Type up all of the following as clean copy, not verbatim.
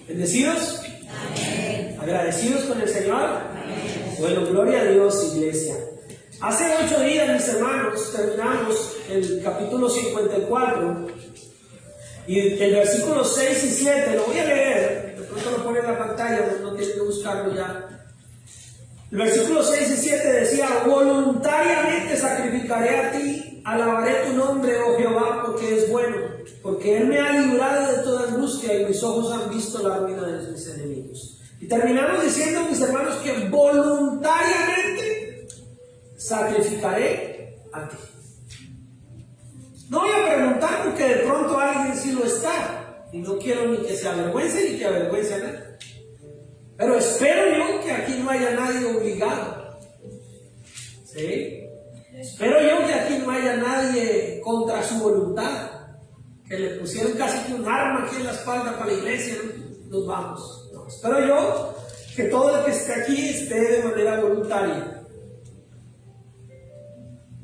¿Bendecidos? Amén. ¿Agradecidos con el Señor? Amén. Bueno, gloria a Dios, iglesia. Hace 8 días, mis hermanos, terminamos el capítulo 54 y el versículo 6 y 7, lo voy a leer, de pronto lo pone en la pantalla, no tienen que buscarlo ya. El versículo 6 y 7 decía: voluntariamente sacrificaré a ti, alabaré tu nombre, oh Jehová, porque es bueno, porque Él me ha librado de toda angustia y mis ojos han visto la ruina de mis enemigos. Y terminamos diciendo, mis hermanos, que voluntariamente sacrificaré a ti. No voy a preguntar porque de pronto alguien sí lo está, y no quiero ni que se avergüence ni que avergüence a nadie. Pero espero yo que aquí no haya nadie obligado. ¿Sí? Espero yo que aquí no haya nadie contra su voluntad, que le pusieron casi que un arma aquí en la espalda para la iglesia, ¿no? Nos vamos. No, espero yo que todo el que esté aquí esté de manera voluntaria.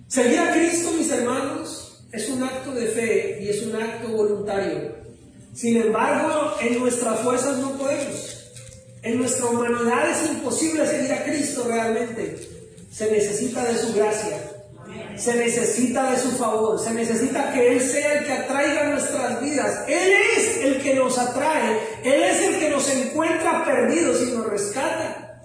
Seguir a Cristo, mis hermanos, es un acto de fe y es un acto voluntario. Sin embargo, en nuestras fuerzas no podemos. En nuestra humanidad es imposible seguir a Cristo realmente. Se necesita de su gracia, se necesita de su favor, se necesita que Él sea el que atraiga nuestras vidas. Él es el que nos atrae, Él es el que nos encuentra perdidos y nos rescata.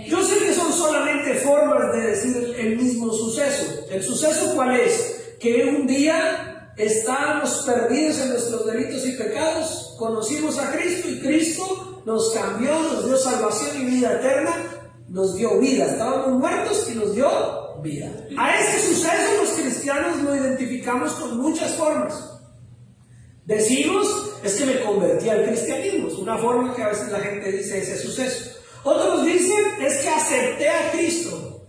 Yo sé que son solamente formas de decir el mismo suceso. ¿El suceso cuál es? Que un día estábamos perdidos en nuestros delitos y pecados, conocimos a Cristo y Cristo nos cambió, nos dio salvación y vida eterna, nos dio vida. Estábamos muertos y nos dio vida. A ese suceso los cristianos lo identificamos con muchas formas. Decimos, es que me convertí al cristianismo, es una forma que a veces la gente dice ese suceso. Otros dicen, es que acepté a Cristo.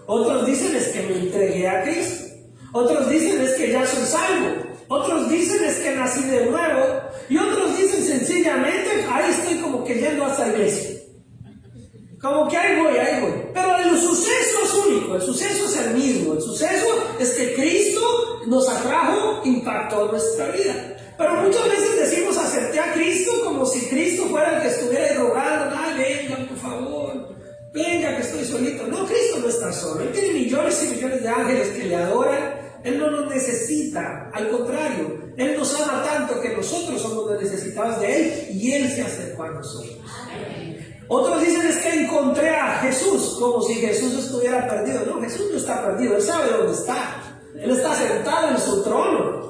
Otros dicen, es que me entregué a Cristo. Otros dicen, es que ya soy salvo. Otros dicen, es que nací de nuevo. Y otros dicen sencillamente, ahí estoy como que yendo hasta la iglesia. Como que ahí voy. Pero el suceso es único, el suceso es el mismo. El suceso es que Cristo nos atrajo, impactó nuestra vida. Pero muchas veces decimos, acepté a Cristo como si Cristo fuera el que estuviera rogando, ay, venga, por favor, venga que estoy solito. No, Cristo no está solo, Él tiene millones y millones de ángeles que le adoran. Él no nos necesita, al contrario, Él nos ama tanto que nosotros somos los necesitados de Él y Él se acercó a nosotros. Otros dicen, es que encontré a Jesús, como si Jesús estuviera perdido. No, Jesús no está perdido, Él sabe dónde está. Él está sentado en su trono.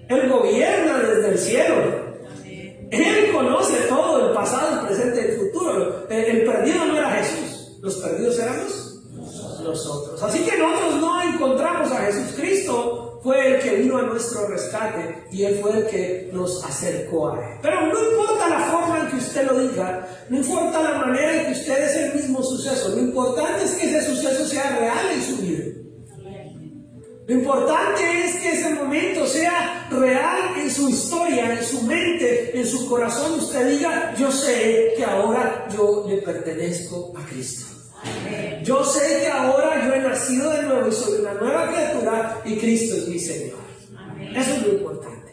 Él gobierna desde el cielo. Él conoce todo, el pasado, el presente y el futuro. El perdido no era Jesús, los perdidos éramos nosotros. Así que nosotros no encontramos a Jesús. Cristo fue el que vino a nuestro rescate y Él fue el que nos acercó a Él. Pero no importa la forma en que usted lo diga, no importa la manera en que usted es el mismo suceso, lo importante es que ese suceso sea real en su vida. Lo importante es que ese momento sea real en su historia, en su mente, en su corazón. Usted diga, yo sé que ahora yo le pertenezco a Cristo. Yo sé que ahora yo he nacido de nuevo y soy una nueva criatura y Cristo es mi Señor. Eso es lo importante.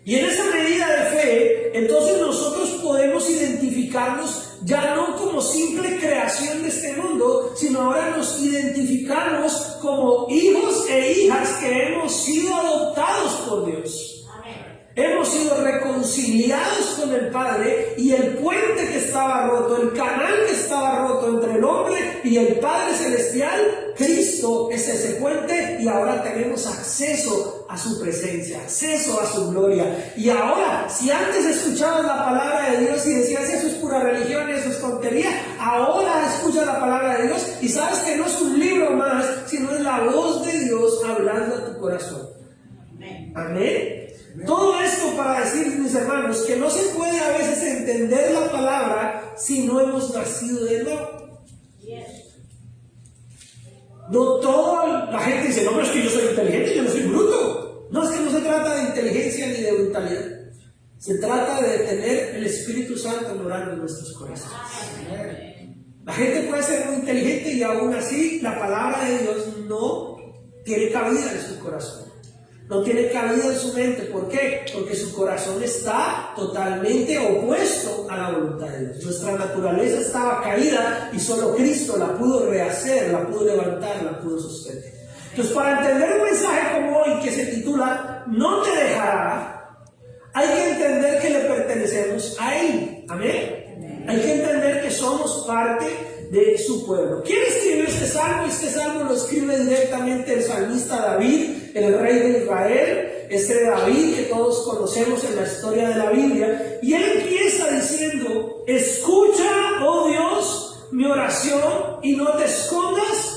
Y en esa medida de fe, entonces nosotros podemos identificarnos ya no como simple creación de este mundo, sino ahora nos identificamos como hijos e hijas que hemos sido adoptados por Dios. Hemos sido reconciliados con el Padre y el puente que estaba roto, el canal que estaba roto entre el hombre y el Padre Celestial, Cristo es ese puente y ahora tenemos acceso a su presencia, acceso a su gloria. Y ahora, si antes escuchabas la palabra de Dios y decías eso es pura religión, eso es tontería, ahora escuchas la palabra de Dios y sabes que no es un libro más, sino es la voz de Dios hablando a tu corazón. Amén. Todo esto para decir, mis hermanos, que no se puede a veces entender la palabra si no hemos nacido de nuevo. No toda la gente dice, no, pero es que yo soy inteligente, yo no soy bruto. No, es que no se trata de inteligencia ni de brutalidad. Se trata de tener el Espíritu Santo morando en nuestros corazones. La gente puede ser muy inteligente y aún así la palabra de Dios no tiene cabida en su corazón. no tiene cabida en su mente. ¿Por qué? Porque su corazón está totalmente opuesto a la voluntad de Dios. Nuestra naturaleza estaba caída y solo Cristo la pudo rehacer, la pudo levantar, la pudo sostener. Entonces, para entender un mensaje como hoy que se titula "No te dejará", hay que entender que le pertenecemos a Él. Amén. Hay que entender que somos parte de su pueblo. ¿Quién escribió este salmo? Este salmo lo escribe directamente el salmista David, el rey de Israel. Este David que todos conocemos en la historia de la Biblia. Y él empieza diciendo: escucha, oh Dios, mi oración y no te escondas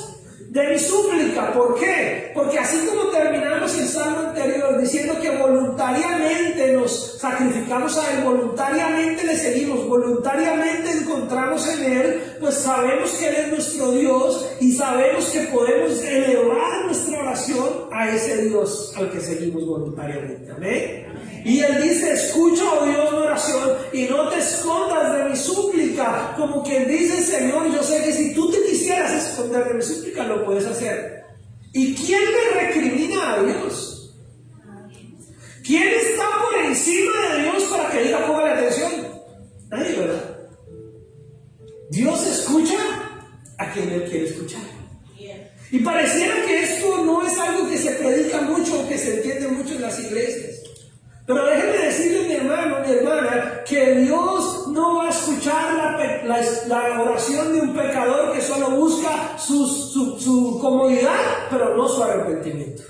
de mi súplica. ¿Por qué? Porque así como terminamos el salmo anterior diciendo que voluntariamente nos sacrificamos a Él, voluntariamente le seguimos, voluntariamente encontramos en Él, pues sabemos que Él es nuestro Dios y sabemos que podemos elevar nuestra oración a ese Dios al que seguimos voluntariamente. Amén. Y Él dice: escucha, oh Dios, mi oración y no te escondas de mi súplica. Como quien dice: Señor, yo sé que si tú te quisieras esconder de mi súplica, lo puedes hacer. ¿Y quién le recrimina a Dios? ¿Quién está por encima de Dios para que diga póngale atención? Nadie, ¿verdad? Dios escucha a quien Él quiere escuchar. Y pareciera que esto no es algo que se predica mucho o que se entiende mucho en las iglesias. Pero déjeme decirle, mi hermano, mi hermana, que Dios no va a escuchar la oración de un pecador que solo busca su comodidad, pero no su arrepentimiento.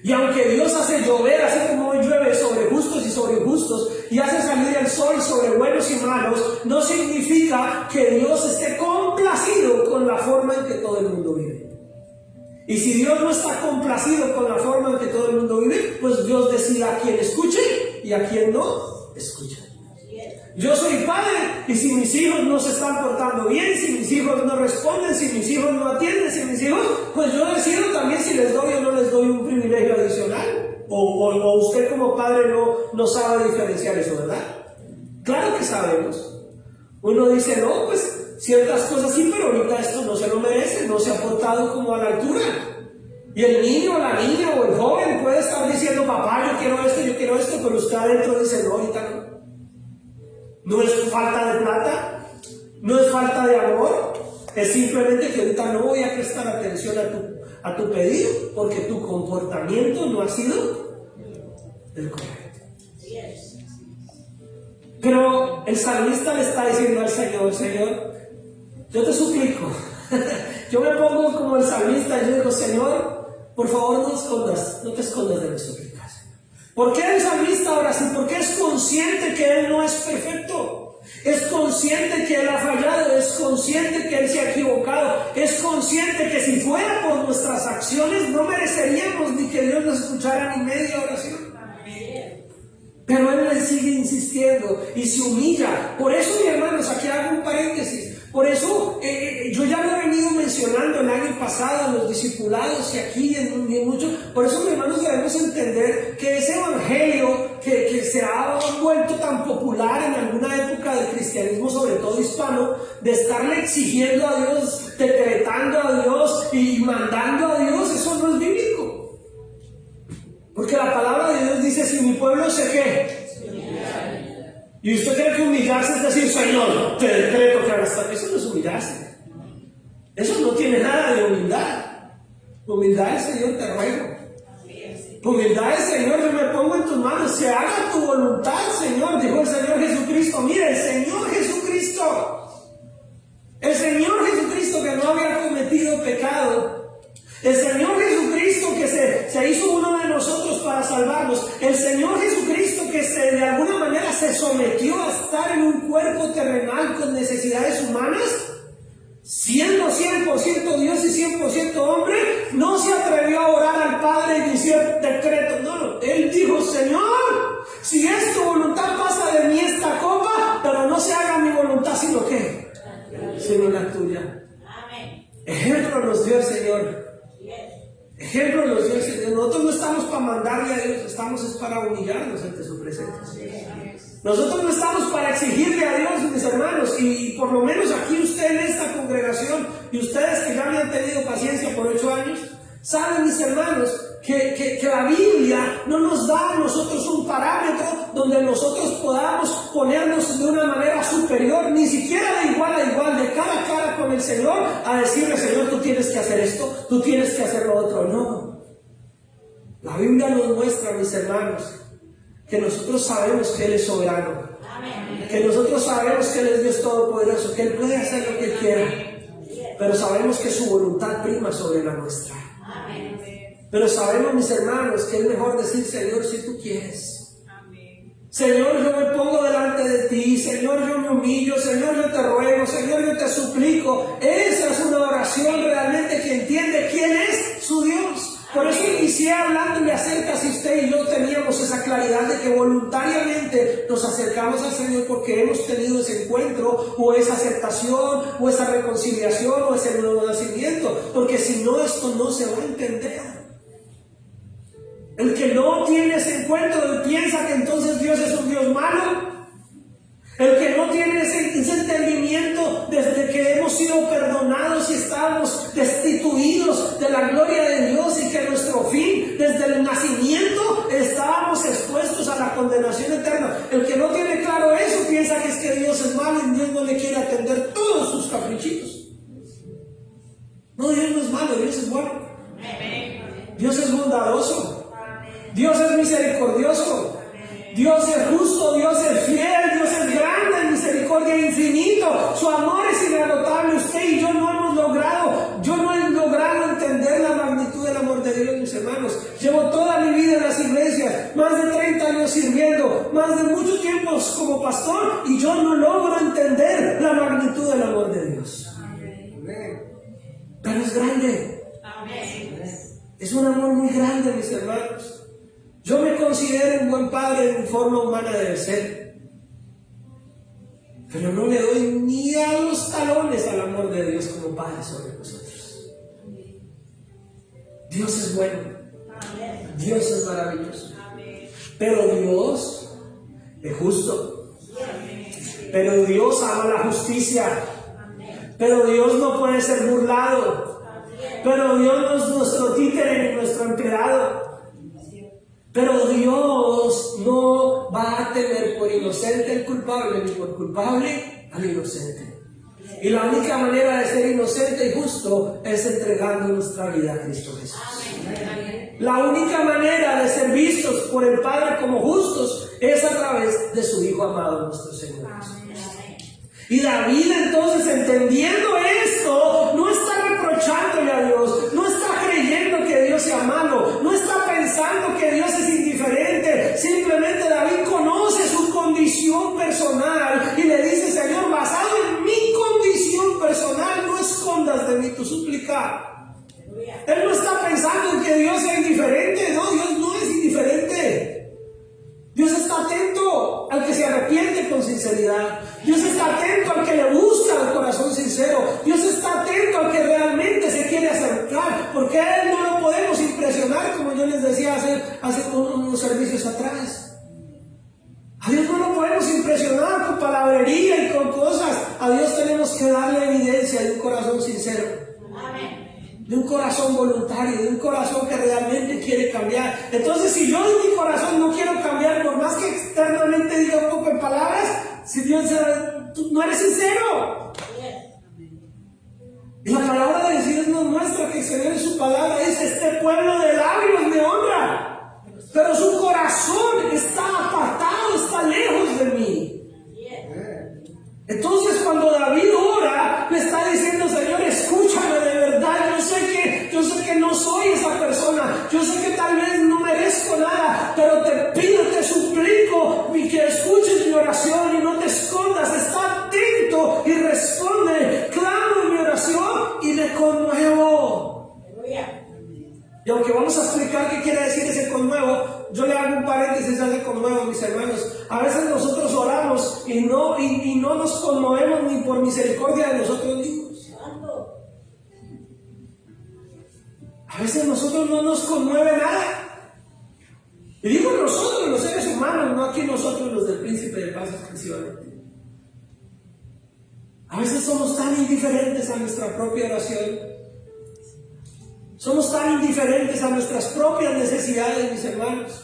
Y aunque Dios hace llover, así como hoy llueve sobre justos y sobre injustos, y hace salir el sol sobre buenos y malos, no significa que Dios esté complacido con la forma en que todo el mundo vive. Y si Dios no está complacido con la forma en que todo el mundo vive, pues Dios decida a quién escuche y a quién no escucha. Yo soy padre y si mis hijos no se están portando bien, si mis hijos no responden, si mis hijos no atienden, si mis hijos, pues yo decido también si les doy o no les doy un privilegio adicional. O usted como padre no sabe diferenciar eso, ¿verdad? Claro que sabemos. Uno dice: no, pues ciertas cosas sí, pero ahorita esto no se lo merece, no se ha portado como a la altura. Y el niño, la niña o el joven puede estar diciendo: papá, yo quiero esto, pero usted adentro dice: no, ahorita no. No es falta de plata, no es falta de amor, es simplemente que ahorita no voy a prestar atención a tu pedido, porque tu comportamiento no ha sido el correcto. Pero el salmista le está diciendo al Señor: Señor, yo te suplico. Yo me pongo como el salmista y yo digo: Señor, por favor, no te escondas de mis súplicas. ¿Por qué el salmista ahora sí? Porque es consciente que él no es perfecto. Es consciente que él ha fallado. Es consciente que él se ha equivocado. Es consciente que si fuera por nuestras acciones no mereceríamos ni que Dios nos escuchara ni media oración. Pero él le sigue insistiendo y se humilla. Por eso, mis hermanos, aquí hago un paréntesis. Por eso yo ya lo he venido mencionando el año pasado a los discipulados y aquí en muchos. Por eso, mis hermanos, debemos entender que ese evangelio que se ha vuelto tan popular en alguna época del cristianismo, sobre todo hispano, de estarle exigiendo a Dios, decretando a Dios y mandando a Dios, eso no es bíblico. Porque la palabra de Dios dice: si mi pueblo se qué. Y usted cree que humillarse es decir: Señor, te decreto que hagas esto. Eso no es humillarse. Eso no tiene nada de humildad. Humildad es: Señor, te ruego. Humildad es: Señor, yo me pongo en tus manos, se haga tu voluntad, Señor. Dijo el Señor Jesucristo. Mire, el Señor Jesucristo que no había cometido pecado. El Señor Jesucristo que se hizo uno de nosotros para salvarnos. El Señor Jesucristo que de alguna manera se sometió a estar en un cuerpo terrenal con necesidades humanas, siendo 100% Dios y 100% hombre, no se atrevió a orar al Padre y decir decreto. No, Él dijo: Señor, si es tu voluntad, pasa de mí esta copa, pero no se haga mi voluntad, sino que, sino la tuya. Ejemplo nos dio el Señor. Ejemplo nos dio el Señor. Nosotros no estamos para mandarle a Dios, estamos para humillarnos ante su presencia. Nosotros no estamos para exigirle a Dios, mis hermanos, y por lo menos aquí usted en esta congregación, y ustedes que ya me han tenido paciencia por 8 años, saben, mis hermanos, que la Biblia no nos da a nosotros un parámetro donde nosotros podamos ponernos de una manera superior, ni siquiera de igual a igual, de cara a cara con el Señor, a decirle: Señor, tú tienes que hacer esto, tú tienes que hacer lo otro. No. La Biblia nos muestra, mis hermanos, que nosotros sabemos que Él es soberano, que nosotros sabemos que Él es Dios Todopoderoso, que Él puede hacer lo que Él quiera, pero sabemos que su voluntad prima sobre la nuestra. Pero sabemos, mis hermanos, que es mejor decir: Señor, si tú quieres. Señor, yo me pongo delante de ti. Señor, yo me humillo. Señor, yo te ruego. Señor, yo te suplico. Esa es una oración realmente que entiende quién es su Dios. Por eso inicié hablándole acerca, si usted y yo teníamos esa claridad de que voluntariamente nos acercamos al Señor porque hemos tenido ese encuentro, o esa aceptación, o esa reconciliación, o ese nuevo nacimiento. Porque si no, esto no se va a entender. El que no tiene ese encuentro, él piensa que entonces Dios es un Dios malo. El que no tiene ese entendimiento desde que hemos sido perdonados y estamos destituidos de la gloria de Dios, y que nuestro fin, desde el nacimiento, estábamos expuestos a la condenación eterna. El que no tiene claro eso piensa que es que Dios es malo y Dios no le quiere atender todos sus caprichitos. No, Dios no es malo, Dios es bueno. Dios es bondadoso. Dios es misericordioso. Dios es justo, Dios es fiel, Dios es grande en misericordia, infinito. Su amor es inagotable. Usted y yo no hemos logrado entender la magnitud del amor de Dios, mis hermanos. Llevo toda mi vida en las iglesias, más de 30 años sirviendo, más de muchos tiempos como pastor, y yo no logro entender la magnitud del amor de Dios. Pero es grande. Es un amor muy grande, mis hermanos. Yo me considero un buen padre en forma humana debe ser, pero no le doy ni a los talones al amor de Dios como Padre sobre nosotros. Dios es bueno, Dios es maravilloso, pero Dios es justo, pero Dios ama la justicia, pero Dios no puede ser burlado, pero Dios no es nuestro títere ni nuestro empleado. Pero Dios no va a tener por inocente al culpable, ni por culpable al inocente. Y la única manera de ser inocente y justo es entregando nuestra vida a Cristo Jesús. La única manera de ser vistos por el Padre como justos es a través de su Hijo amado, nuestro Señor Jesús. Y David, entonces, entendiendo esto, no está reprochándole a Dios, no está creyendo que Dios sea malo, no está pensando que Dios es indiferente. Simplemente David conoce su condición personal y le dice: Señor, basado en mi condición personal, no escondas de mí tu súplica. Él no está pensando en que Dios sea indiferente. No, Dios no es indiferente. Dios está atento al que se arrepiente con sinceridad. Dios está atento al que le busca de corazón sincero. Dios está atento al que realmente se quiere acercar, porque a Él no lo podemos impresionar, como yo les decía hace unos servicios atrás. A Dios no lo podemos impresionar con palabrería y con cosas. A Dios tenemos que darle evidencia de un corazón sincero. De un corazón voluntario, de un corazón que realmente quiere cambiar. Entonces, si yo en mi corazón no quiero cambiar, por más que externamente diga un poco en palabras, si Dios tú no eres sincero. Y la palabra de Dios nos muestra que el Señor en su palabra dice: este pueblo de labios me honra, pero su corazón está apartado, está lejos de mí. Entonces, cuando David ora, le está diciendo: Señor, escúchame de verdad. Yo sé que no soy esa persona. Yo sé que tal vez no merezco nada, pero te pido, te suplico que escuches mi oración y no te escondas. Está atento y responde. Clamo en mi oración y me conmuevo. Y aunque vamos a explicar qué quiere decir ese conmuevo, yo le hago un paréntesis a ese conmuevo, mis hermanos. A veces nosotros oramos y no nos conmovemos ni por misericordia de nosotros mismos. A veces nosotros no nos conmueve nada. Y digo nosotros, los seres humanos, no aquí nosotros los del Príncipe de Paz exclusivamente. A veces somos tan indiferentes a nuestra propia oración. Somos tan indiferentes a nuestras propias necesidades, mis hermanos.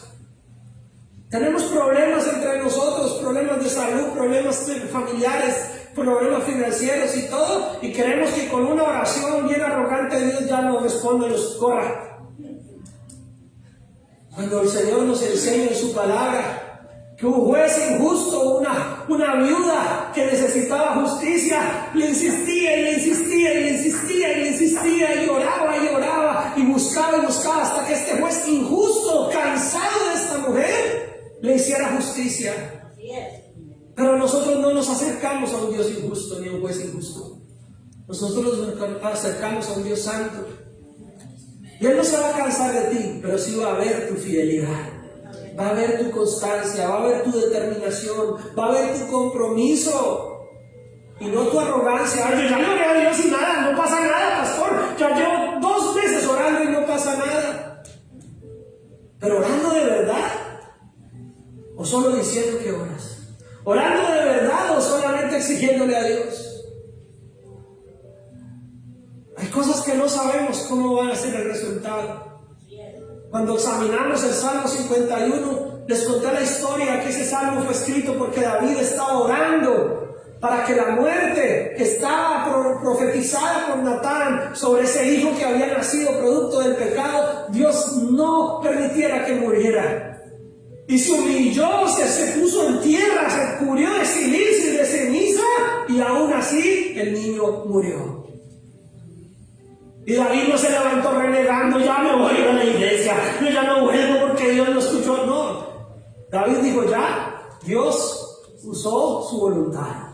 Tenemos problemas entre nosotros, problemas de salud, problemas familiares, problemas financieros y todo, y creemos que con una oración bien arrogante Dios ya nos responde y nos corra. Cuando el Señor nos enseña en su palabra que un juez injusto, una viuda que necesitaba justicia, le insistía y le insistía y le insistía y le insistía y oraba y buscaba hasta que este juez injusto, cansado de esta mujer, le hiciera justicia. Pero nosotros no nos acercamos a un Dios injusto ni a un juez injusto. Nosotros nos acercamos a un Dios santo. Y Él no se va a cansar de ti, pero sí va a ver tu fidelidad, va a ver tu constancia, va a ver tu determinación, va a ver tu compromiso y no tu arrogancia. Ay, yo ya no veo a Dios y nada, no pasa nada, pastor. Ya llevo 2 meses orando y no pasa nada. Pero orando de verdad, o solo diciendo que oras. Orando de verdad o solamente exigiéndole a Dios. Hay cosas que no sabemos cómo va a ser el resultado. Cuando examinamos el Salmo 51, les conté la historia que ese salmo fue escrito porque David estaba orando para que la muerte que estaba profetizada por Natán sobre ese hijo que había nacido producto del pecado, Dios no permitiera que muriera. Y se humilló, se puso en tierra, se cubrió de silicio y de ceniza, y aún así el niño murió. Y David no se levantó renegando, ya me voy a la iglesia, yo ya no vuelvo porque Dios no escuchó. No, David dijo, ya, Dios usó su voluntad.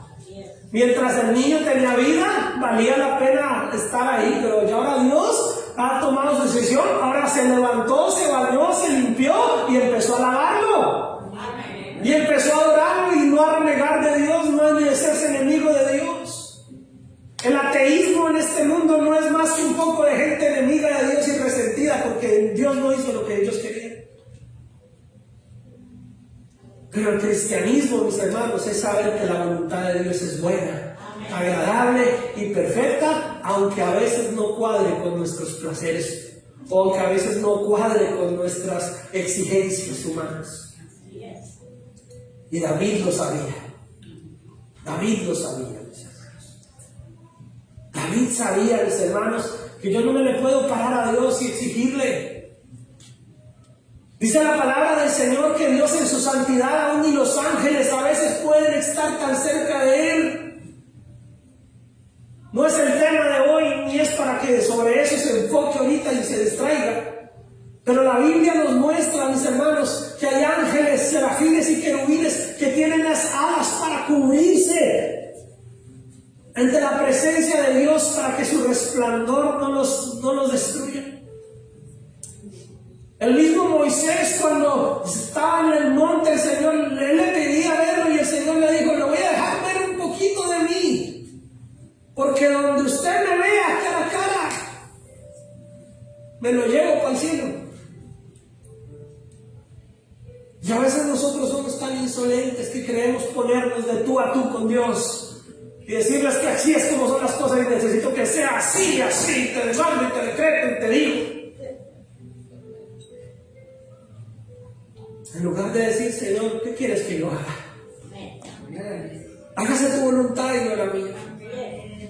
Mientras el niño tenía vida, valía la pena estar ahí, pero ya ahora Dios ha tomado su decisión, ahora se levantó, se bañó, se limpió y empezó a alabarlo. Y empezó a adorarlo y no a renegar de Dios, no a hacerse enemigo de Dios. El ateísmo en este mundo no es más que un poco de gente enemiga de Dios y resentida porque Dios no hizo lo que ellos querían. Pero el cristianismo, mis hermanos, es saber que la voluntad de Dios es buena, agradable y perfecta, aunque a veces no cuadre con nuestros placeres, o aunque a veces no cuadre con nuestras exigencias humanas. Y David lo sabía. David lo sabía, mis hermanos. David sabía, mis hermanos, que yo no me le puedo parar a Dios y exigirle. Dice la palabra del Señor que Dios en su santidad, aún ni los ángeles a veces pueden estar tan cerca de Él. No es el tema de hoy, ni es para que sobre eso se enfoque ahorita y se distraiga. Pero la Biblia nos muestra, mis hermanos, que hay ángeles, serafines y querubines que tienen las alas para cubrirse ante la presencia de Dios para que su resplandor no los destruya. El mismo Moisés, cuando estaba en el monte, el Señor le pedía verlo y el Señor le dijo, le voy a dejar ver un poquito de mí, porque donde usted me vea cara a cara, me lo llevo para el cielo. Y a veces nosotros somos tan insolentes que creemos ponernos de tú a tú con Dios y decirles que así es como son las cosas y necesito que sea así, así, te mando y te decreto y te digo. En lugar de decir, Señor, ¿qué quieres que yo haga? Hágase tu voluntad y no la mía.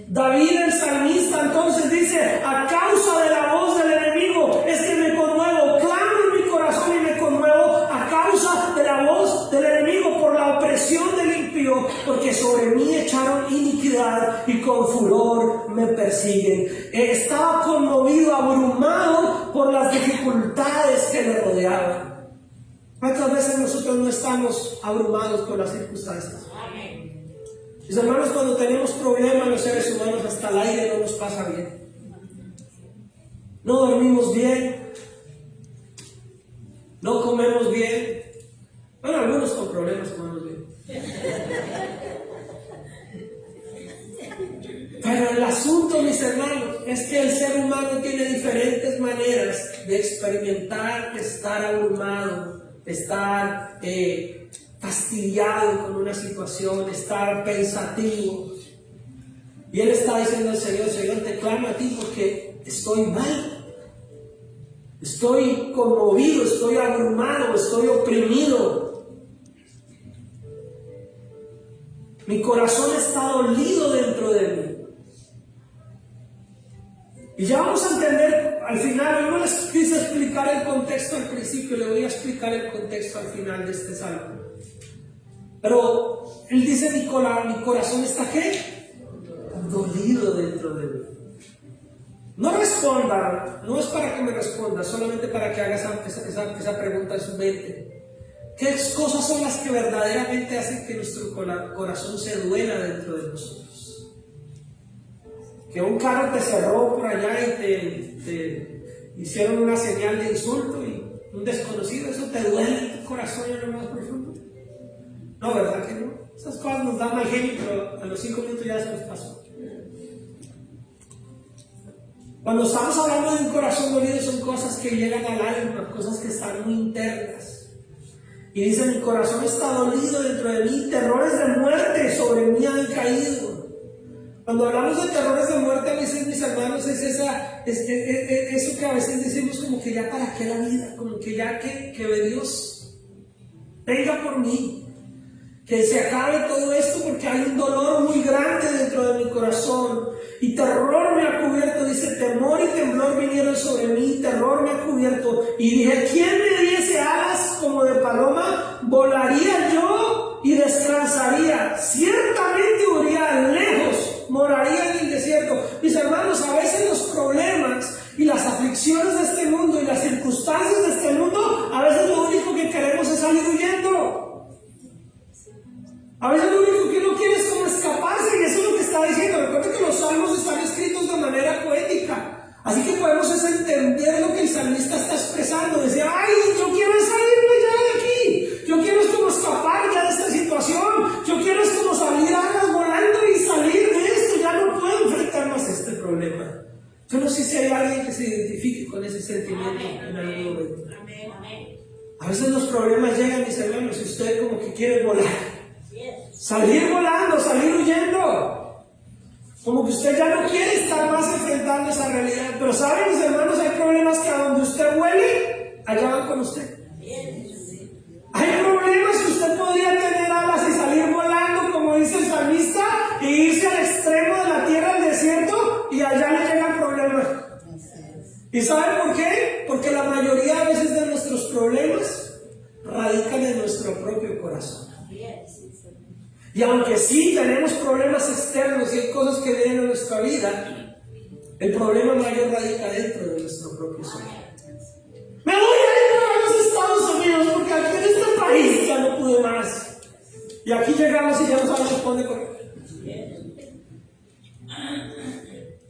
David el salmista entonces dice, a causa de la voz del enemigo es que me conmuevo, clamo en mi corazón y me conmuevo a causa de la voz del enemigo por la opresión del impío, porque sobre mí echaron iniquidad y con furor me persiguen. Estaba conmovido, abrumado por las dificultades que le rodeaban. ¿Cuántas veces nosotros no estamos abrumados por las circunstancias? Mis hermanos, cuando tenemos problemas los seres humanos, hasta el aire no nos pasa bien. No dormimos bien, no comemos bien. Bueno, algunos con problemas comemos bien. Pero el asunto, mis hermanos, es que el ser humano tiene diferentes maneras de experimentar estar abrumado, estar fastidiado con una situación, estar pensativo. Y él está diciendo al Señor, Señor, te clamo a ti porque estoy mal. estoy conmovido, estoy abrumado, estoy oprimido. Mi corazón está dolido dentro de mí. Y ya vamos a entender al final. Yo no les quise explicar el contexto al principio, le voy a explicar el contexto al final de este salmo. Pero él dice: mi corazón está ¿qué? Dolido dentro de mí. No responda, no es para que me responda, solamente para que haga esa pregunta en su mente. ¿Qué cosas son las que verdaderamente hacen que nuestro corazón se duela dentro de nosotros? Que un carro te cerró por allá y te hicieron una señal de insulto y un desconocido, ¿eso te duele en tu corazón en lo más profundo? No, ¿verdad que no? Esas cosas nos dan mal genio, pero a los 5 minutos ya se nos pasó. Cuando estamos hablando de un corazón dolido, son cosas que llegan al alma, cosas que están muy internas. Y dice: mi corazón está dolido dentro de mí, terrores de muerte sobre mí han caído. Cuando hablamos de terrores de muerte, a veces, mis hermanos, es eso que a veces decimos como que ya para qué la vida, como que ya que Dios venga por mí, que se acabe todo esto, porque hay un dolor muy grande dentro de mi corazón. Y terror me ha cubierto, dice: temor y temblor vinieron sobre mí, terror me ha cubierto. Y dije: ¿quién me diese alas como de paloma? Volaría yo y descansaría. Ciertamente huiría lejos, moraría en el desierto. Mis hermanos, a veces los problemas y las aflicciones de este mundo y las circunstancias de este mundo, a veces lo único que queremos es salir huyendo. A veces lo único que uno quiere es como escaparse, y eso es lo que está diciendo. Recuerden que los salmos están escritos de manera poética, así que podemos entender lo que el salmista está expresando. Dice: ay, yo quiero salirme ya de aquí, yo quiero es como escapar ya de esta situación, yo quiero es como salir alas volando y salir de esto, ya no puedo enfrentar más este problema. Yo no sé si hay alguien que se identifique con ese sentimiento en algún momento. A veces los problemas llegan, mis hermanos, y usted como que quiere volar. Salir volando, salir huyendo. Como que usted ya no quiere estar más enfrentando esa realidad. Pero saben, mis hermanos, hay problemas que a donde usted huele, allá van con usted. Hay problemas que usted podría tener alas y salir volando, como dice el salmista, y irse al extremo de la tierra, al desierto, y allá le llegan problemas. ¿Y saben por qué? Porque la mayoría a veces de nuestros problemas radican en nuestro propio corazón. Y aunque sí tenemos problemas externos y hay cosas que vienen en nuestra vida, el problema mayor radica dentro de nuestro propio ser. Me voy a ir a los Estados Unidos porque aquí en este país ya no pude más. Y aquí llegamos y ya no sabemos dónde correr.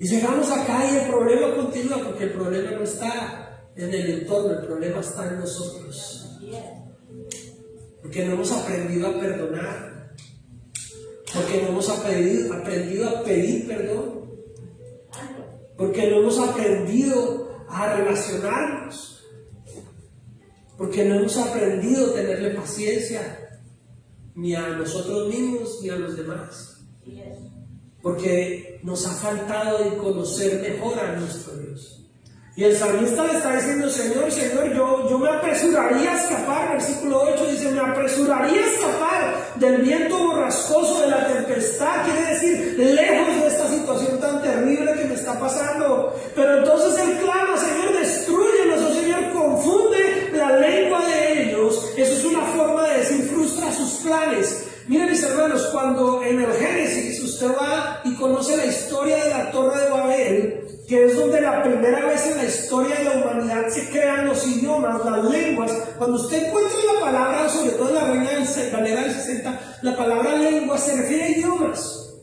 Y llegamos acá y el problema continúa, porque el problema no está en el entorno, el problema está en nosotros. Porque no hemos aprendido a perdonar. Porque no hemos aprendido a pedir perdón. Porque no hemos aprendido a relacionarnos. Porque no hemos aprendido a tenerle paciencia ni a nosotros mismos ni a los demás. Porque nos ha faltado de conocer mejor a nuestro Dios. Y el salmista le está diciendo: Señor, yo me apresuraría a escapar. Versículo 8 dice: me apresuraría a escapar del viento borrascoso, de la tempestad. Quiere decir, lejos de esta situación tan terrible que me está pasando. Pero entonces él clama: Señor, destrúyenos, oh Señor, confunde la lengua de ellos. Eso es una forma de decir, frustra sus planes. Miren, mis hermanos, cuando en el Génesis usted va y conoce la historia de la Torre de Babel, que es donde la primera vez en la historia de la humanidad se crean los idiomas, las lenguas. Cuando usted encuentra la palabra, sobre todo en la Valera del 60, la palabra lengua se refiere a idiomas.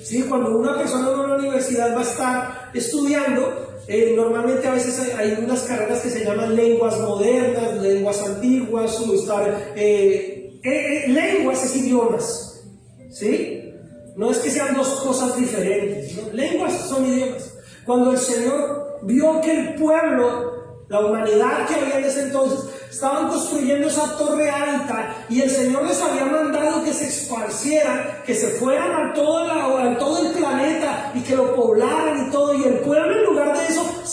¿Sí? Cuando una persona en una universidad va a estar estudiando, normalmente a veces hay unas carreras que se llaman lenguas modernas, lenguas antiguas, o lenguas es idiomas. ¿Sí? No es que sean dos cosas diferentes, ¿no? Lenguas son idiomas. Cuando el Señor vio que el pueblo, la humanidad que había en ese entonces, estaban construyendo esa torre alta, y el Señor les había mandado que se esparcieran, que se fueran a todo el planeta y que lo poblaran y todo, y el pueblo, en lugar de eso,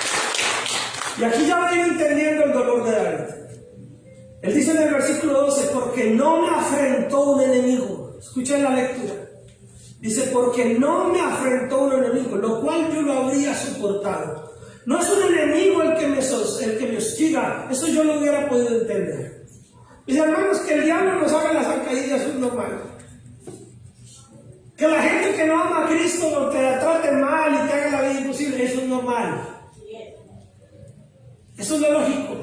Dios. Escuchen la lectura. Dice, porque no me afrentó un enemigo, lo cual yo lo habría soportado. No es un enemigo el que me hostiga, eso yo lo hubiera podido entender. Mis hermanos, que el diablo nos haga las zancadillas es normal. Que la gente que no ama a Cristo te trate mal y te haga la vida imposible, eso es normal. Eso es lo lógico.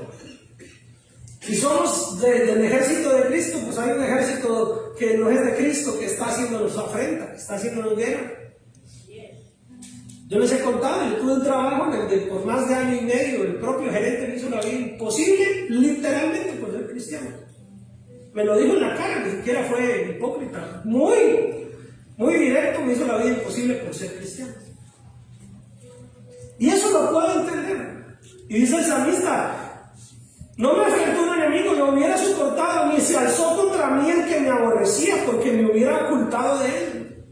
Si somos del ejército de Cristo, pues hay un ejército que no es de Cristo, que está haciéndonos afrenta, que está haciéndonos guerra. Yo les he contado, yo tuve un trabajo en el que por más de año y medio el propio gerente me hizo la vida imposible, literalmente por ser cristiano. Me lo dijo en la cara, ni siquiera fue hipócrita. Muy directo me hizo la vida imposible por ser cristiano. Y eso lo puedo entender. Y dice el salmista, no me afrentó un enemigo, lo hubiera soportado, ni se alzó contra mí el que me aborrecía, porque me hubiera ocultado de él.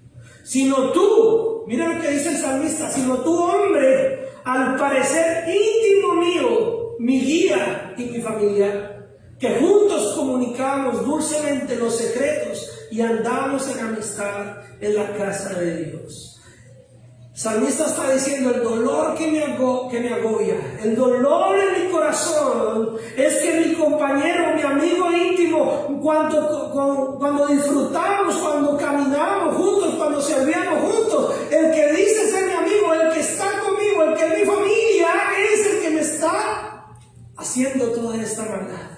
Sino tú, mira lo que dice el salmista, sino tú, hombre, al parecer íntimo mío, mi guía y mi familiar, que juntos comunicábamos dulcemente los secretos y andábamos en amistad en la casa de Dios. El salmista está diciendo, el dolor que me agobia, el dolor en mi corazón, es que mi compañero, mi amigo íntimo, cuando disfrutamos, cuando caminábamos juntos, cuando servíamos juntos, el que dice ser mi amigo, el que está conmigo, el que es mi familia, es el que me está haciendo toda esta maldad.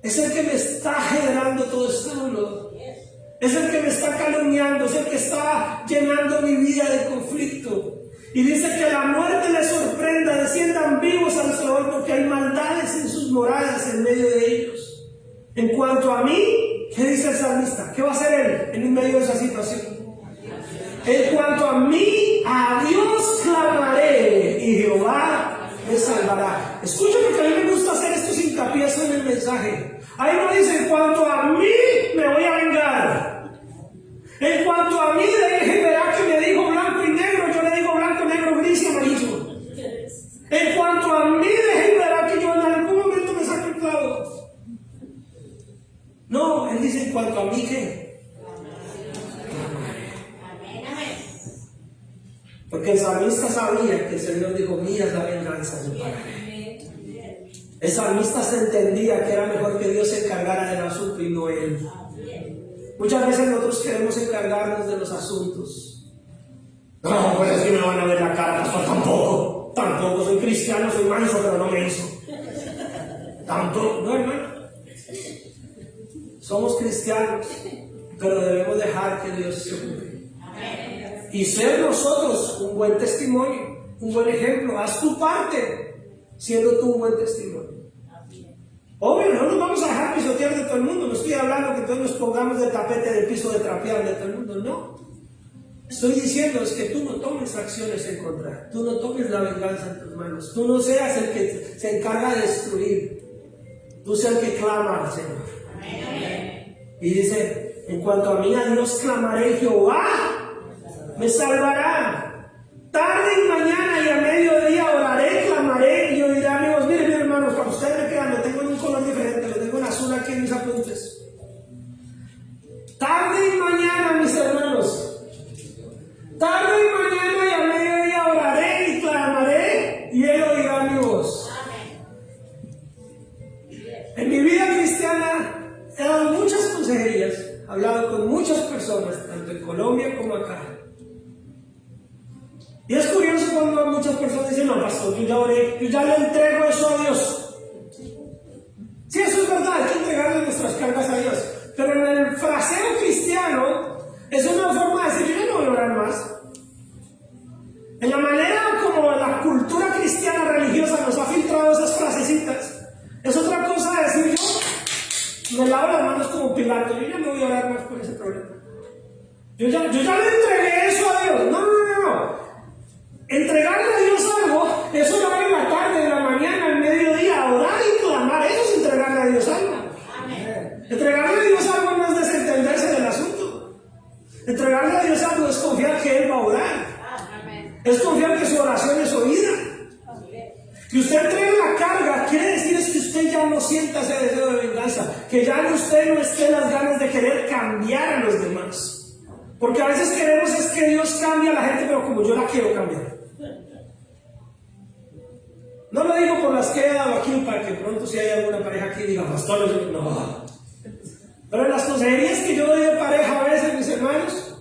Es el que me está generando todo este dolor. Es el que me está calumniando, es el que está llenando mi vida de conflicto. Y dice que la muerte le sorprenda, desciendan vivos al Seol, porque hay maldades en sus moradas en medio de ellos. En cuanto a mí, ¿qué dice el salmista? ¿Qué va a hacer él en medio de esa situación? En cuanto a mí, a Dios clamaré y Jehová me salvará. Escucha, porque a mí me gusta hacer estos hincapiés en el mensaje. Ahí no dice, en cuanto a mí me voy a vengar. En cuanto a mí, verá que me dijo blanco y negro, yo le digo blanco, negro, gris y amarillo. En cuanto a mí, verá que yo en algún momento me saco el clavo. No, él dice, en cuanto a mí, ¿qué? Porque el salmista sabía que el Señor dijo, mía es la venganza, yo pagaré. El salmista se entendía que era mejor que Dios se encargara del asunto y no él. Muchas veces nosotros queremos encargarnos de los asuntos. No, pues es que me van a ver la cara, pastor, tampoco soy cristiano, soy manso, pero no menso. Tampoco, no, hermano. Somos cristianos, pero debemos dejar que Dios se ocupe. Y ser nosotros un buen testimonio, un buen ejemplo. Haz tu parte, siendo tú un buen testimonio. Obvio, no nos vamos a dejar pisotear de todo el mundo. No estoy hablando que todos nos pongamos de tapete de piso de trapear de todo el mundo, no. Estoy diciendo es que tú no tomes acciones en contra, tú no tomes la venganza en tus manos, tú no seas el que se encarga de destruir, tú seas el que clama al Señor. Y dice, en cuanto a mí, a Dios clamaré, Jehová me salvará. Tarde y mañana y a mediodía oraré, clamaré y oiré, amigos. Miren, hermanos, para ustedes me quedan, lo tengo en un color diferente, lo tengo en azul aquí en mis apuntes. Tarde y mañana, mis hermanos. Tarde y mañana y a mediodía oraré y clamaré y él oirá mi voz. En mi vida cristiana he dado muchas consejerías, he hablado con muchas personas, tanto en Colombia como acá. Y es curioso cuando muchas personas dicen, no, pastor, yo ya oré, yo ya le entrego eso a Dios. Sí, eso es verdad, hay que entregarle nuestras cargas a Dios. Pero en el fraseo cristiano, es una forma de decir, yo ya no voy a orar más. En la manera como la cultura cristiana religiosa nos ha filtrado esas frasecitas, es otra cosa de decir, yo me lavo las manos como Pilato, yo ya no voy a orar más por ese problema. Yo ya le entregué eso a Dios. No. Entregarle a Dios algo es orar en la tarde, en la mañana, al mediodía, orar y clamar. Eso es entregarle a Dios algo. Amén. Entregarle a Dios algo no es desentenderse del asunto. Entregarle a Dios algo es confiar que Él va a orar. Amén. Es confiar que su oración es oída. Que usted entregue la carga, quiere decir es que usted ya no sienta ese deseo de venganza, que ya en usted no estén las ganas de querer cambiar a Porque a veces queremos es que Dios cambie a la gente, pero como yo la quiero cambiar. No lo digo por las que he dado aquí, para que pronto si hay alguna pareja aquí diga, pastor, no. Pero en las consejerías que yo doy de pareja a veces, mis hermanos,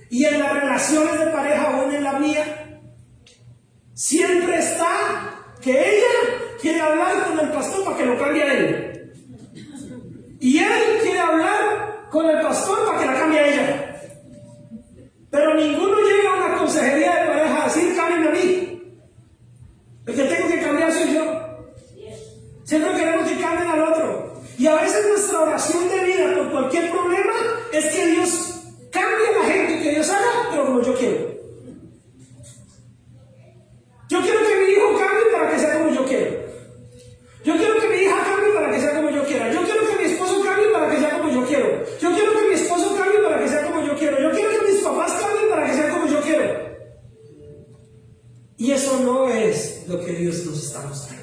y en las relaciones de pareja, aún en la mía, siempre está que ella quiere hablar con el pastor para que lo cambie a él. Y él quiere hablar con el pastor para que la cambie a ella. Pero ninguno llega a una consejería de pareja a decir, cámbiame a mí. El que tengo que cambiar soy yo. Siempre queremos que cambien al otro. Y a veces nuestra oración de vida por cualquier problema es que Dios cambie a la gente, que Dios haga, pero como yo quiero. Yo quiero que mi hijo cambie para que sea como yo quiero. Yo quiero que mi hija cambie para que sea como yo quiera. Yo quiero que mi esposo cambie para que sea como yo quiero. Yo quiero que mi esposo cambie para que sea como yo quiero. Yo quiero que mis papás cambien para que sean como yo quiero. Y eso no es lo que Dios nos está mostrando.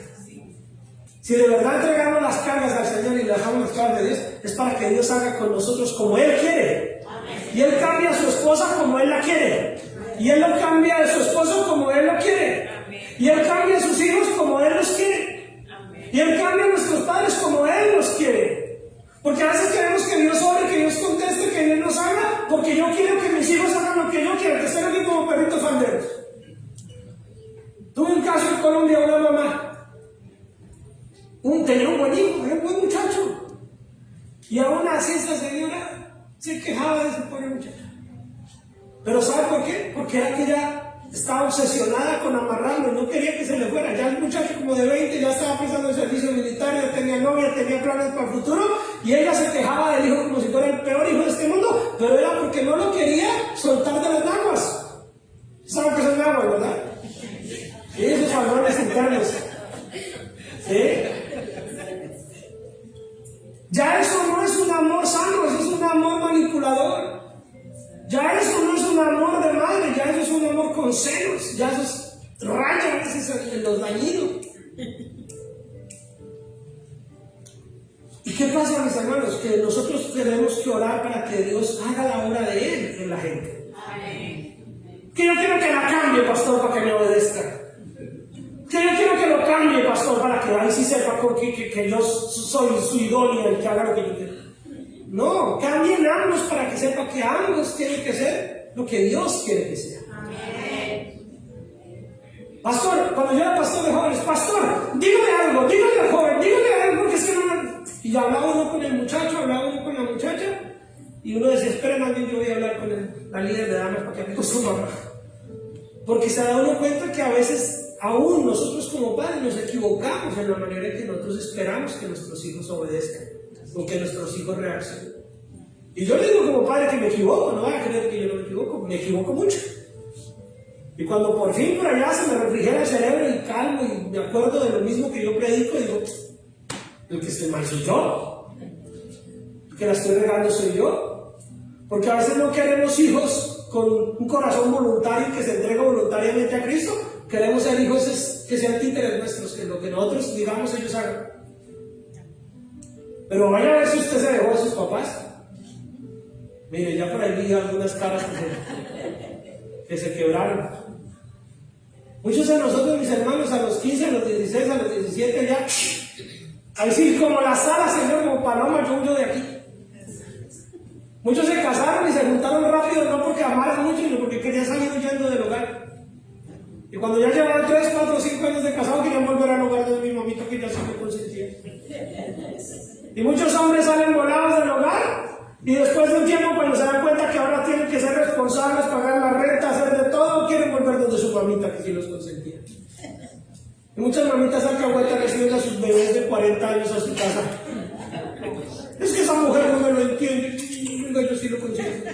Si de verdad entregamos las cargas al Señor y le dejamos las cargas de Dios, es para que Dios haga con nosotros como Él quiere. Y Él cambia a su esposa como Él la quiere. Y Él lo cambia a su esposo como Él lo quiere. Y Él cambia a sus hijos como Él los quiere. Y Él cambia a nuestros padres como Él los quiere. Porque a veces queremos que Dios ore, que Dios conteste, que Dios nos haga, porque yo quiero que mis hijos hagan lo que yo quiero, que estén aquí como perritos falderos. Tuve un caso en Colombia, una mamá. Tenía un buen hijo, era un buen muchacho. Y aún así esa señora se quejaba de ese pobre muchacho. Pero ¿sabe por qué? Porque era que ella estaba obsesionada con amarrarlo, no quería que se le fuera. Ya el muchacho como de 20 ya estaba pensando en servicio militar, ya tenía novia, tenía planes para el futuro, y ella se quejaba del hijo como si fuera el peor hijo de este mundo, pero era porque no lo quería soltar de las naguas. ¿Saben qué son naguas, verdad? Sí, esos salones internos. ¿Sí? Ya eso no es un amor sano, eso es un amor manipulador. Ya eso no es un amor de madre, ya eso es un amor con celos, ya eso es raya a veces en los dañinos. ¿Y qué pasa, mis hermanos? Que nosotros tenemos que orar para que Dios haga la obra de Él en la gente. Que yo quiero que la cambie, pastor, para que me obedezca. Que yo quiero que lo cambie, pastor, para que ahí sí sepa que yo soy su idóneo, el que haga lo que yo quiero. No, cambien ambos para que sepa que ambos tienen que ser lo que Dios quiere que sea. Pastor, cuando yo era pastor de jóvenes, pastor, dígame algo, dígame al joven, dígame algo, porque es que no. Y hablaba uno con el muchacho, hablaba uno con la muchacha, y uno decía, espera, más bien yo voy a hablar con la líder de damas para que hable con su mamá. Porque se da uno cuenta que a veces, aún nosotros como padres, nos equivocamos en la manera en que nosotros esperamos que nuestros hijos obedezcan, o que nuestros hijos reaccionen. Y yo le digo como padre que me equivoco, no van a creer que yo no me equivoco mucho. Y cuando por fin por allá se me refrigera el cerebro y calmo y me acuerdo de lo mismo que yo predico, digo, el que estoy mal soy yo, el que la estoy regando soy yo. Porque a veces no queremos hijos con un corazón voluntario que se entrega voluntariamente a Cristo. Queremos ser hijos que sean títeres nuestros, que lo que nosotros digamos ellos hagan. Pero vaya a ver si usted se dejó de sus papás. Mire, ya por ahí vi algunas caras que se quebraron. Muchos de nosotros, mis hermanos, a los 15, a los 16, a los 17 ya, así como las alas, Señor, como paloma, yo huyo de aquí. Muchos se casaron y se juntaron rápido, no porque amaran mucho, sino porque querían salir huyendo del hogar. Y cuando ya llevaban 3, 4, 5 años de casado, querían volver al hogar de mi mamita que ya siempre consentía. Y muchos hombres salen volados del hogar, y después de un tiempo, cuando se dan cuenta que ahora tienen que ser responsables, pagar la renta, hacer de todo, quieren volver donde su mamita que sí los consentía. Y muchas mamitas alcahuetas reciben a sus bebés de 40 años a su casa. Es que esa mujer no me lo entiende, yo sí lo consiento.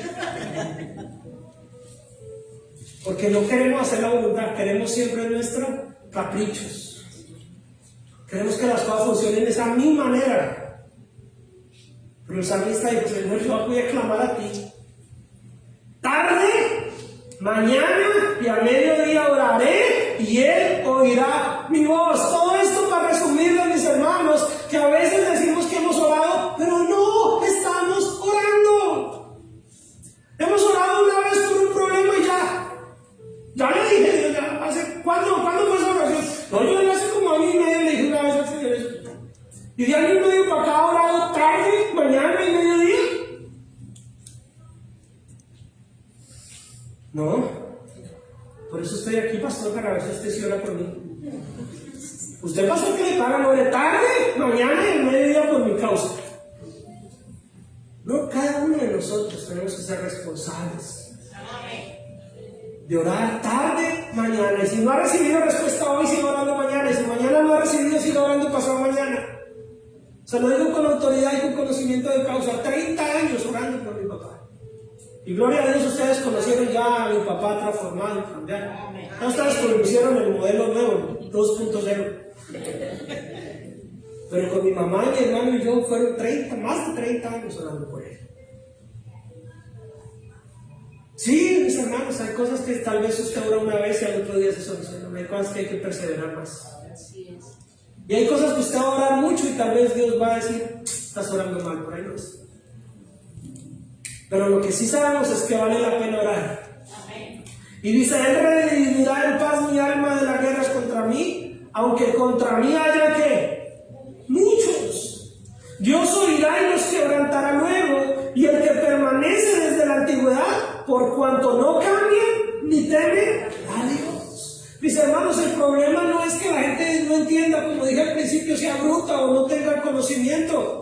Porque no queremos hacer la voluntad, queremos siempre nuestros caprichos. Queremos que las cosas funcionen de esa misma manera. Pero el salmista dijo, Señor, yo voy a clamar a ti. Tarde, mañana y a mediodía oraré y Él oirá mi voz. Todo esto para resumirlo, mis hermanos, que a veces decimos que hemos orado, pero no estamos orando. Hemos orado una No. Por eso estoy aquí, pastor, para ver si usted se ora por mí. Usted, pastor, que le paga no de tarde, mañana y el mediodía por mi causa. No, cada uno de nosotros tenemos que ser responsables de orar tarde, mañana. Y si no ha recibido respuesta hoy, siga orando mañana. Y si mañana no ha recibido, siga orando pasado mañana. Se lo digo con autoridad y con conocimiento de causa. 30 años orando por mi papá. Y gloria a Dios, ustedes conocieron ya a mi papá transformado y cambiado. Ya ustedes conocieron el modelo nuevo, 2.0. Pero con mi mamá y mi hermano y yo fueron más de 30 años orando por él. Sí, mis hermanos, hay cosas que tal vez usted ora una vez y al otro día se solucionan. Hay cosas que hay que perseverar más. Así es. Y hay cosas que usted va a orar mucho y tal vez Dios va a decir, estás orando mal, por ahí no es. Pero lo que sí sabemos es que vale la pena orar. Amén. Y dice, Él redimirá en paz mi alma de la guerra contra mí, aunque contra mí haya que muchos. Dios oirá y los quebrantará luego, y el que permanece desde la antigüedad, por cuanto no cambien ni temen a Dios. Mis hermanos, el problema no es que la gente no entienda, como dije al principio, sea bruta o no tenga conocimiento.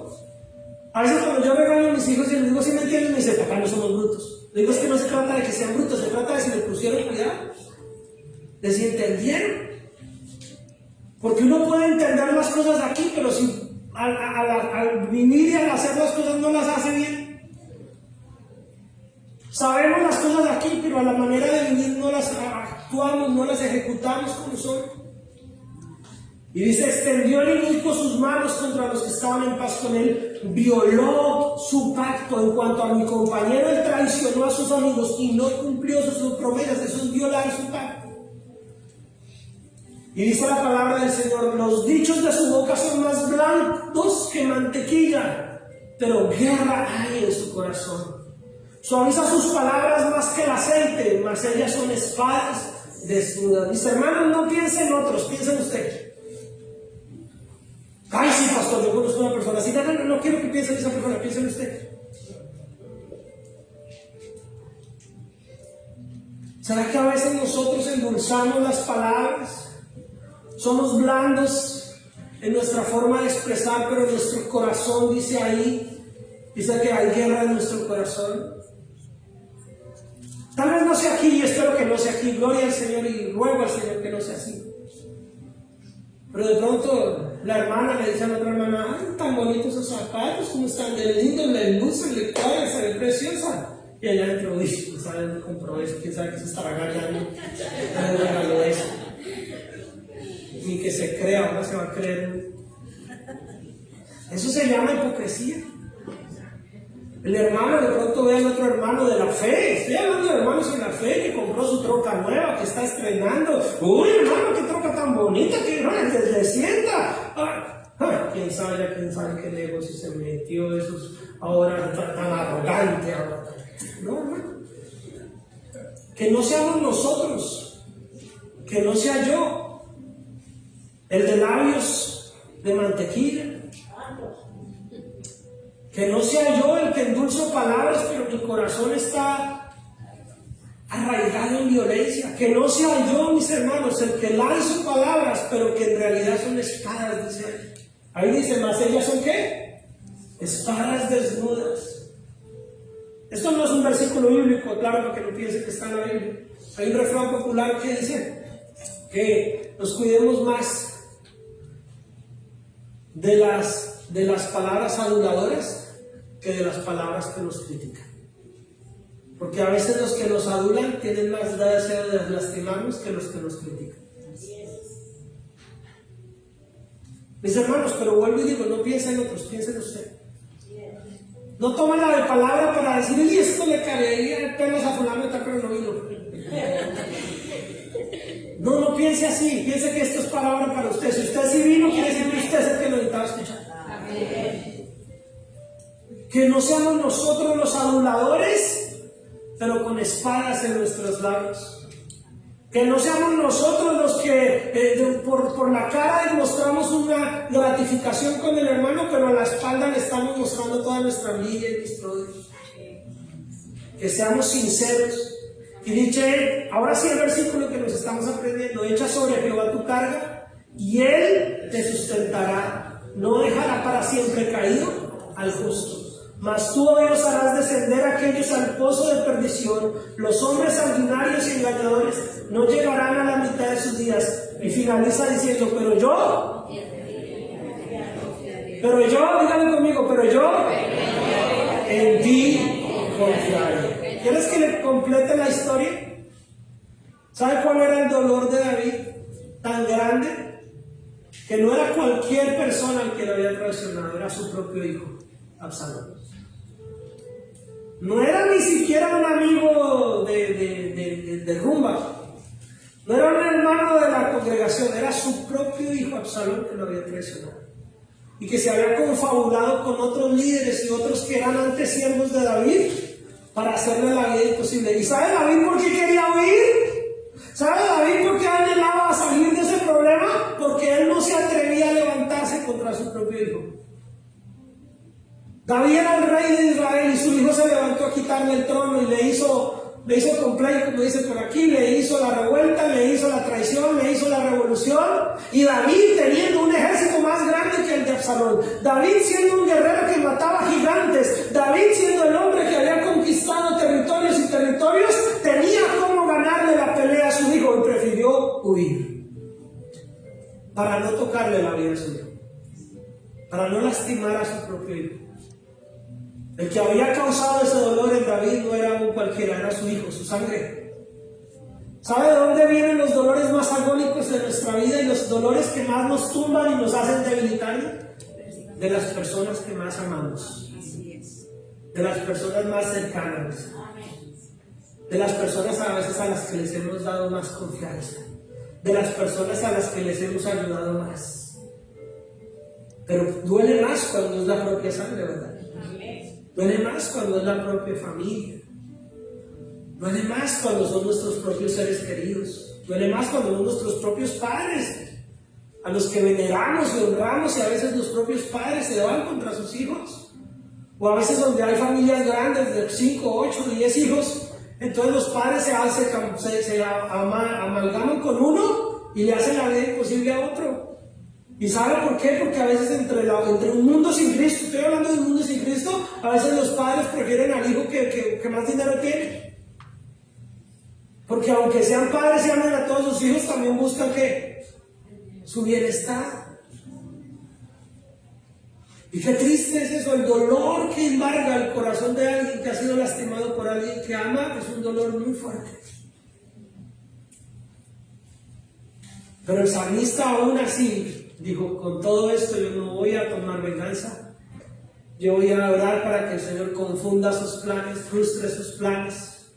A veces cuando yo regaño a mis hijos y les digo, si me entienden, me dicen, papá, no somos brutos. Le digo, es que no se trata de que sean brutos, se trata de si les pusieron cuidado, de si entendieron. Porque uno puede entender las cosas aquí, pero si al vivir y al hacer las cosas no las hace bien. Sabemos las cosas aquí, pero a la manera de vivir no las actuamos, no las ejecutamos como son. Y dice, extendió el inicuo sus manos contra los que estaban en paz con él, violó su pacto. En cuanto a mi compañero, él traicionó a sus amigos y no cumplió sus promesas. Eso es violar su pacto. Y dice la palabra del Señor, los dichos de su boca son más blandos que mantequilla, pero guerra hay en su corazón. Suaviza sus palabras más que el aceite, mas ellas son espadas desnudas. Mis hermanos, no piensen en otros, piensen en usted. Ay, sí, pastor, yo conozco a una persona así. No quiero que piensen en esa persona, piensen en usted. ¿Será que a veces nosotros endulzamos las palabras? Somos blandos en nuestra forma de expresar, pero nuestro corazón dice que hay guerra en nuestro corazón. Tal vez no sea aquí, y espero que no sea aquí. Gloria al Señor y ruego al Señor que no sea así. Pero de pronto la hermana le dice a la otra hermana, ay, tan bonitos esos zapatos, como están de lindos, le lucen, le cuadran, se ven preciosas. Y allá dentro dice, no sabe dónde compró eso, quién sabe que se estará ganando. No le regaló eso. Ni que se crea, ahora se va a creer. Eso se llama hipocresía. El hermano de pronto ve al otro hermano de la fe. Estoy hablando de hermanos en la fe que compró su troca nueva, que está estrenando. Uy, hermano, qué troca tan bonita, que le sienta. Quién sabe qué negocio se metió, esos ahora tan arrogante. No, hermano. Que no seamos nosotros, que no sea yo, el de labios de mantequilla. Que no sea yo el que endulzo palabras, pero mi corazón está arraigado en violencia. Que no sea yo, mis hermanos, el que lanzo palabras, pero que en realidad son espadas, dice él. Ahí dice, más ellas son ¿qué? Espadas desnudas. Esto no es un versículo bíblico, claro, para que no piense que está en la Biblia. Hay un refrán popular que dice que nos cuidemos más de las palabras aduladoras que de las palabras que nos critican. Porque a veces los que nos adulan tienen más deseo de lastimarnos que los que nos critican. Mis hermanos, pero vuelvo y digo, no piensen en otros, piensen en usted. No tomen la de palabra para decir, y esto le caería pelos a fulano, pero no vino. No piense así, piense que esto es palabra para usted. Si usted sí vino, quiere decir que usted es el que lo necesitaba escuchar. Amén. Que no seamos nosotros los aduladores, pero con espadas en nuestros labios. Que no seamos nosotros los que por la cara demostramos una gratificación con el hermano, pero a la espalda le estamos mostrando toda nuestra envidia y nuestro odio. Que seamos sinceros. Y dice, ahora sí el versículo que nos estamos aprendiendo: echa sobre Jehová tu carga y Él te sustentará, no dejará para siempre caído al justo. Mas tú os harás descender a aquellos al pozo de perdición. Los hombres sanguinarios y engañadores no llegarán a la mitad de sus días. Y finaliza diciendo, pero yo, dígame conmigo, pero yo en ti confiaré. ¿Quieres que le complete la historia? ¿Sabe cuál era el dolor de David tan grande? Que no era cualquier persona al que lo había traicionado, era su propio hijo, Absalón. No era ni siquiera un amigo de rumba, no era un hermano de la congregación, era su propio hijo Absalón que lo había traicionado. Y que se había confabulado con otros líderes y otros que eran antes siervos de David para hacerle la vida imposible. ¿Y sabe David por qué quería huir? ¿Sabe David por qué anhelaba salir de ese problema? Porque él no se atrevía a levantarse contra su propio hijo. David era el rey de Israel y su hijo se levantó a quitarle el trono y le hizo complaint, como dice por aquí, le hizo la revuelta, le hizo la traición, le hizo la revolución. Y David teniendo un ejército más grande que el de Absalón, David siendo un guerrero que mataba gigantes, David siendo el hombre que había conquistado territorios y territorios, tenía cómo ganarle la pelea a su hijo y prefirió huir para no tocarle la vida a su hijo, para no lastimar a su propio hijo. El que había causado ese dolor en David no era un cualquiera, era su hijo, su sangre. ¿Sabe de dónde vienen los dolores más agónicos de nuestra vida y los dolores que más nos tumban y nos hacen debilitar? De las personas que más amamos, de las personas más cercanas, de las personas a veces a las que les hemos dado más confianza, de las personas a las que les hemos ayudado más. Pero duele más cuando es la propia sangre, ¿verdad? Duele más cuando es la propia familia. Duele más cuando son nuestros propios seres queridos. Duele más cuando son nuestros propios padres, a los que veneramos y honramos, y a veces los propios padres se van contra sus hijos. O a veces donde hay familias grandes de 5, 8, 10 hijos, entonces los padres se amalgaman con uno y le hacen la vida imposible a otro. ¿Y sabe por qué? Porque a veces entre un mundo sin Cristo, estoy hablando de un mundo sin Cristo, a veces los padres prefieren al hijo que más dinero tiene. Porque aunque sean padres y amen a todos sus hijos, también buscan ¿qué? Su bienestar. Y qué triste es eso, el dolor que embarga el corazón de alguien que ha sido lastimado por alguien que ama, es un dolor muy fuerte. Pero el salmista aún así dijo, con todo esto yo no voy a tomar venganza, yo voy a orar para que el Señor confunda sus planes, frustre sus planes,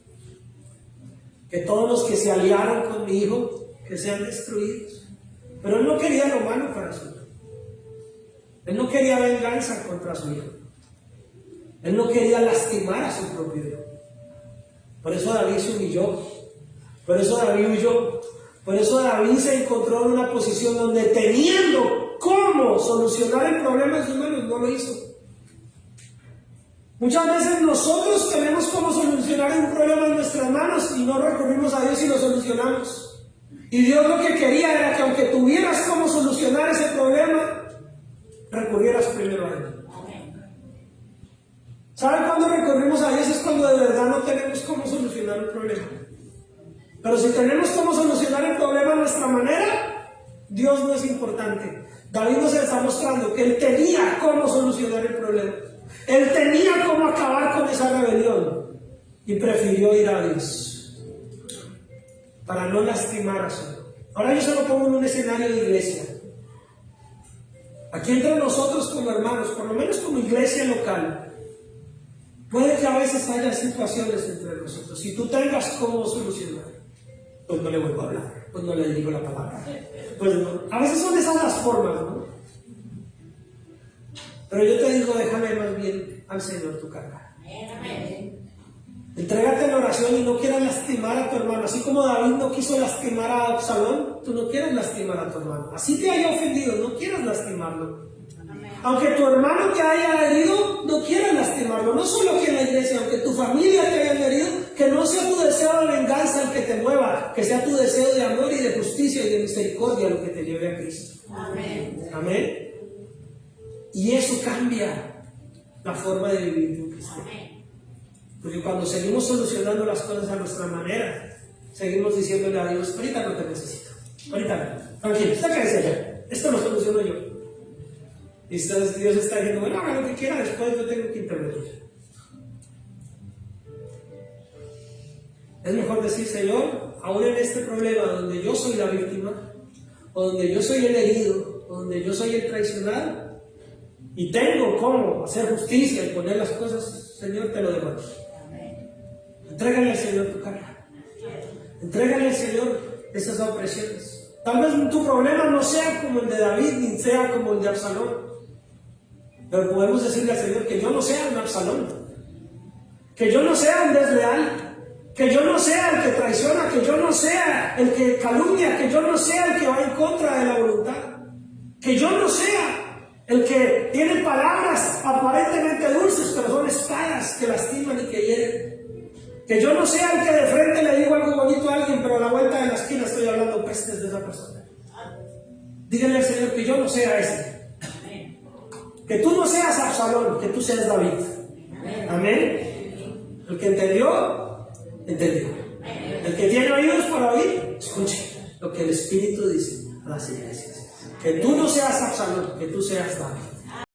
que todos los que se aliaron con mi hijo, que sean destruidos. Pero él no quería lo malo para su hijo, él no quería venganza contra su hijo, él no quería lastimar a su propio hijo. Por eso David se humilló, por eso David huyó. Por eso David se encontró en una posición donde, teniendo cómo solucionar el problema en sus manos, no lo hizo. Muchas veces nosotros tenemos cómo solucionar un problema en nuestras manos y no recurrimos a Dios y lo solucionamos. Y Dios lo que quería era que aunque tuvieras cómo solucionar ese problema, recurrieras primero a Él. ¿Saben cuándo recurrimos a Dios? Es cuando de verdad no tenemos cómo solucionar un problema. Pero si tenemos cómo solucionar el problema a nuestra manera, Dios no es importante. David nos está mostrando que él tenía cómo solucionar el problema. Él tenía cómo acabar con esa rebelión y prefirió ir a Dios para no lastimar a su hijo. Ahora yo se lo pongo en un escenario de iglesia. Aquí entre nosotros como hermanos, por lo menos como iglesia local, puede que a veces haya situaciones entre nosotros. Si tú tengas cómo solucionar, pues no le vuelvo a hablar, pues no le digo la palabra. Pues no. A veces son esas las formas, ¿no? Pero yo te digo, déjame más bien al Señor tu carga. Entrégate en oración y no quieras lastimar a tu hermano. Así como David no quiso lastimar a Absalón, tú no quieras lastimar a tu hermano. Así te haya ofendido, no quieras lastimarlo. Aunque tu hermano te haya herido, no quieras lastimarlo. No solo aquí en la iglesia, aunque tu familia te haya herido, que no sea tu deseo de venganza que sea tu deseo de amor y de justicia y de misericordia lo que te lleve a Cristo. Amén. Amén. Y eso cambia la forma de vivir de un cristiano. Porque cuando seguimos solucionando las cosas a nuestra manera, seguimos diciéndole a Dios, ahorita no te necesito, ahorita no, tranquilo, usted quédese allá, esto lo soluciono yo. Y Dios está diciendo, bueno, haga lo que quiera, después yo tengo que intervenir. Es mejor decir, Señor, aún en este problema donde yo soy la víctima, o donde yo soy el herido, o donde yo soy el traicionado, y tengo cómo hacer justicia y poner las cosas, Señor, te lo demando. Entrégale al Señor tu carga. Entrégale al Señor esas opresiones. Tal vez tu problema no sea como el de David, ni sea como el de Absalón. Pero podemos decirle al Señor que yo no sea un Absalón, que yo no sea un desleal, que yo no sea el que traiciona, que yo no sea el que calumnia, que yo no sea el que va en contra de la voluntad, que yo no sea el que tiene palabras aparentemente dulces, pero son espadas que lastiman y que hieren. Que yo no sea el que de frente le digo algo bonito a alguien, pero a la vuelta de la esquina estoy hablando pestes de esa persona. Díganle al Señor que yo no sea ese. Que tú no seas Absalón, que tú seas David. Amén. El que entendió, entendió. El que tiene oídos para oír, escuche lo que el Espíritu dice a las iglesias. Que tú no seas Absalón, que tú seas David.